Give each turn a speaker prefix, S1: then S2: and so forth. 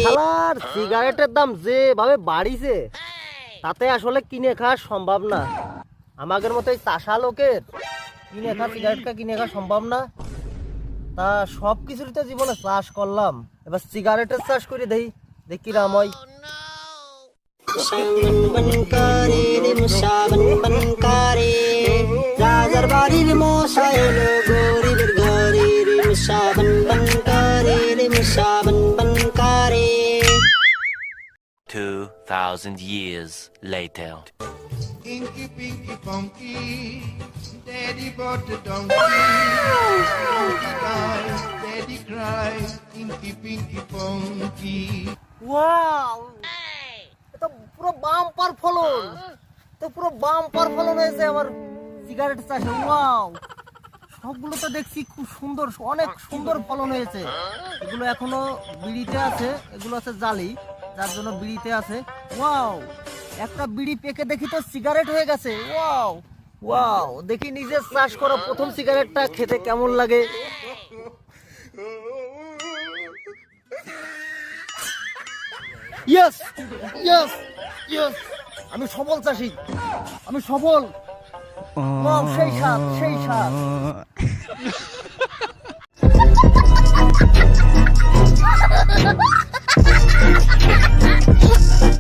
S1: শালার সিগারেটের দাম যেভাবে বাড়িছে তাতে আসলে কিনে খাওয়া সম্ভব না। আমাদের মতো এই চাষা লোকের কিনে খাওয়া সম্ভব না। তা সব কিছুরই তো জীবনে চাষ করলাম, এবার সিগারেটের চাষ করে দেখি রাময়। রাজার বাড়ির মশাই এলো গরিবের ঘরে রে, মশা বন বন করে রে, মশা বন বন করে।
S2: 2000 years later.
S3: Inky Pinky Funky, Daddy bought the donkey. Donkey died, Daddy cried, Inky Pinky Funky.
S1: Wow, এটা পুরো বাম্পার ফলন, হয়েছে আমার সিগারেট চাষে। ওয়াও, সবগুলো তো দেখছি খুব সুন্দর, অনেক সুন্দর ফলন হয়েছে। এগুলো এখনো বিড়িতে আছে, এগুলো আছে জালি, যার জন্য বিড়িতে আছে। ওয়াও, একটা বিড়ি পেকে দেখি তো সিগারেট হয়ে গেছে। ওয়াও ওয়াও, দেখি নিজের চাষ করা প্রথম সিগারেটটা খেতে কেমন লাগে। ইয়েস ইয়েস ইয়েস, আমি সফল চাষি, আমি সফল। ওয়াও, সেই স্বাদ, সেই স্বাদ।